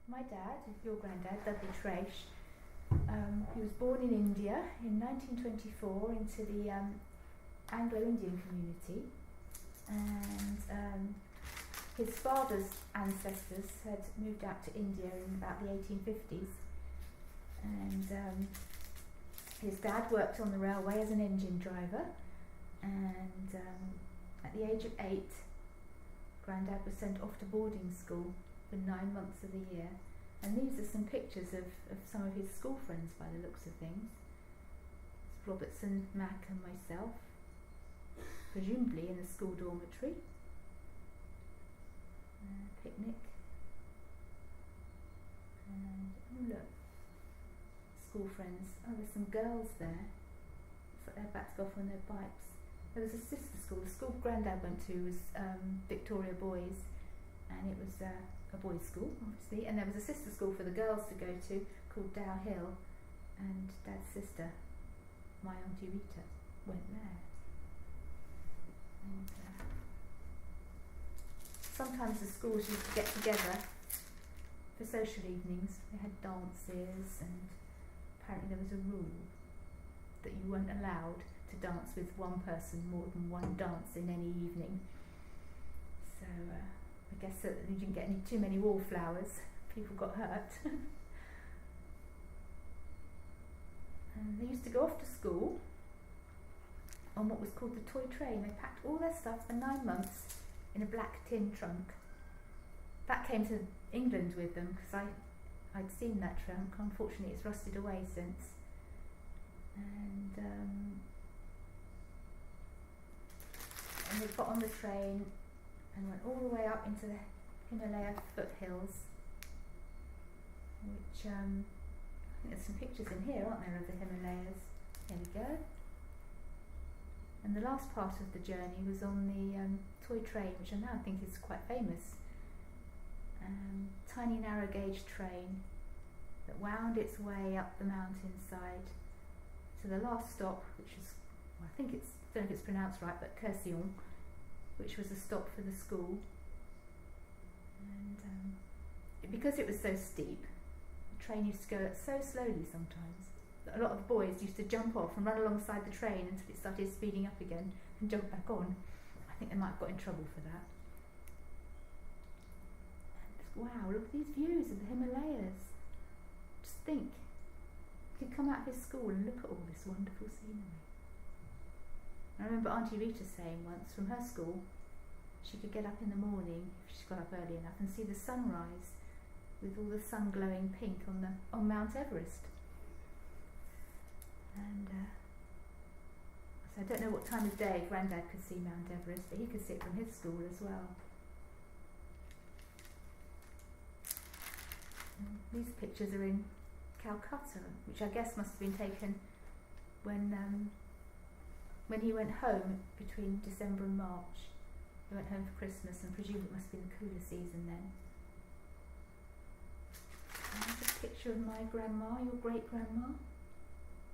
My dad, your granddad, Dudley Traish, he was born in India in 1924 into the Anglo-Indian community, and his father's ancestors had moved out to India in about the 1850s, and his dad worked on the railway as an engine driver, and at the age of 8, Grandad was sent off to boarding school for 9 months of the year. And these are some pictures of some of his school friends by the looks of things. It's Robertson, Mac and myself, presumably in a school dormitory. Picnic. And oh look, school friends. Oh, there's some girls there. Looks like they're about to go off on their bikes. There was a sister school. The school Grandad went to was Victoria Boys, and it was a boys' school, obviously, and there was a sister school for the girls to go to called Dow Hill, and Dad's sister, my Auntie Rita, went there. And sometimes the schools used to get together for social evenings. They had dances, and apparently there was a rule that you weren't allowed to dance with one person more than one dance in any evening. So I guess that you didn't get too many wallflowers. People got hurt. And they used to go off to school on what was called the toy train. They packed all their stuff for 9 months in a black tin trunk. That came to England with them because I'd seen that trunk. Unfortunately, it's rusted away since. And they got on the train and went all the way up into the Himalaya foothills, which I think there's some pictures in here, aren't there, of the Himalayas. There we go. And the last part of the journey was on the toy train, which I now think is quite famous. Tiny narrow gauge train that wound its way up the mountainside to the last stop, which is, well, I don't know if it's pronounced right, but Cursion, which was a stop for the school. And because it was so steep, the train used to go so slowly sometimes that a lot of the boys used to jump off and run alongside the train until it started speeding up again and jump back on. I think they might have got in trouble for that. And wow, look at these views of the Himalayas. Just think, you could come out of his school and look at all this wonderful scenery. I remember Auntie Rita saying once from her school she could get up in the morning, if she got up early enough, and see the sunrise with all the sun glowing pink on Mount Everest. And so I don't know what time of day Grandad could see Mount Everest, but he could see it from his school as well. And these pictures are in Calcutta, which I guess must have been taken when he went home between December and March. He went home for Christmas, and presumed it must have been the cooler season then. And there's a picture of my grandma, your great-grandma,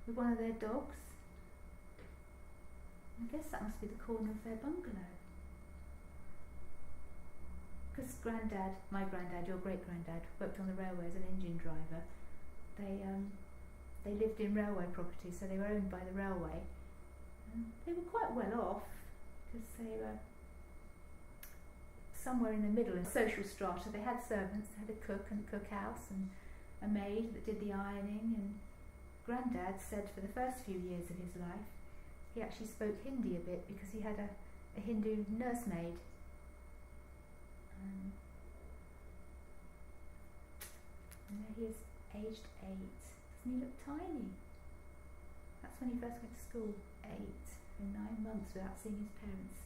with one of their dogs. I guess that must be the corner of their bungalow. Because my granddad, your great-granddad, worked on the railway as an engine driver. They lived in railway property, so they were owned by the railway. They were quite well off because they were somewhere in the middle in social strata. They had servants, they had a cook and a cookhouse and a maid that did the ironing, and Grandad said for the first few years of his life he actually spoke Hindi a bit because he had a Hindu nursemaid. And there he is, aged 8. Doesn't he look tiny? That's when he first went to school, 8, for 9 months without seeing his parents.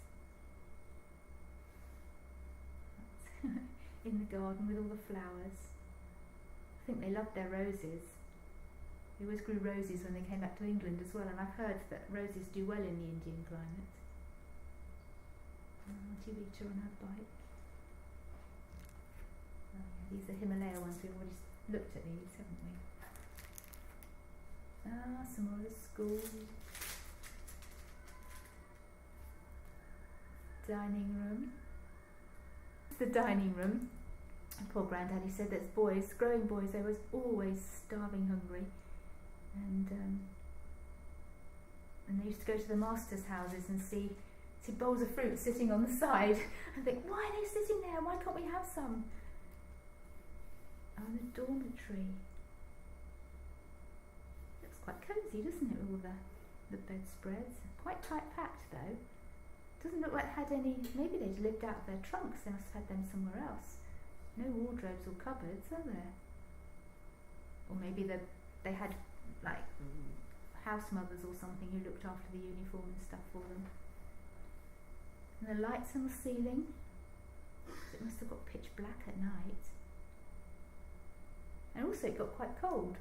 In the garden with all the flowers. I think they loved their roses. They always grew roses when they came back to England as well, and I've heard that roses do well in the Indian climate. Auntie Rita on her bike. Oh yeah, these are Himalaya ones. We've already looked at these, haven't we? Some more of the school. Dining room. The dining room. Poor Granddaddy said that boys, growing boys, they was always starving hungry, and they used to go to the masters' houses and see bowls of fruit sitting on the side and think, why are they sitting there? Why can't we have some? Oh, the dormitory. Looks quite cosy, doesn't it, with all the bedspreads? Quite tight packed though. Doesn't look like it had any, maybe they'd lived out of their trunks, they must have had them somewhere else. No wardrobes or cupboards, are there? Or maybe they had like house mothers or something who looked after the uniform and stuff for them. And the lights on the ceiling, it must have got pitch black at night. And also it got quite cold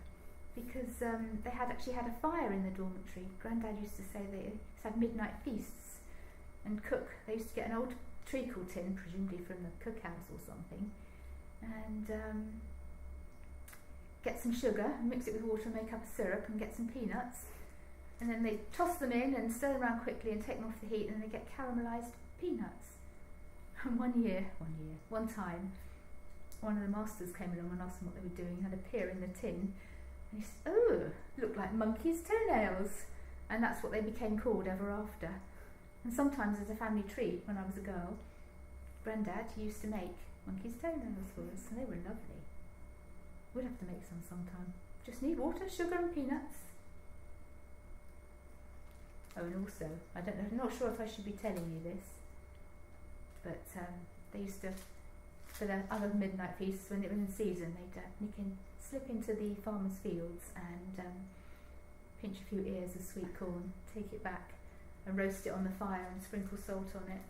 because they had actually had a fire in the dormitory. Grandad used to say they used to have midnight feasts and cook. They used to get an old treacle tin, presumably from the cookhouse or something, and get some sugar, mix it with water, make up a syrup, and get some peanuts. And then they toss them in and stir them around quickly and take them off the heat, and then they get caramelised peanuts. And one time, one of the masters came along and asked them what they were doing, had a peer in the tin, and he said, oh, look like monkey's toenails. And that's what they became called ever after. And sometimes as a family treat, when I was a girl, Grandad used to make monkey's toenails for us, and they were lovely. We'll have to make some sometime. Just need water, sugar and peanuts. Oh, and also, I'm not sure if I should be telling you this, but they used to, for the other midnight feasts, when it was in season, they'd slip into the farmer's fields and pinch a few ears of sweet corn, take it back and roast it on the fire and sprinkle salt on it.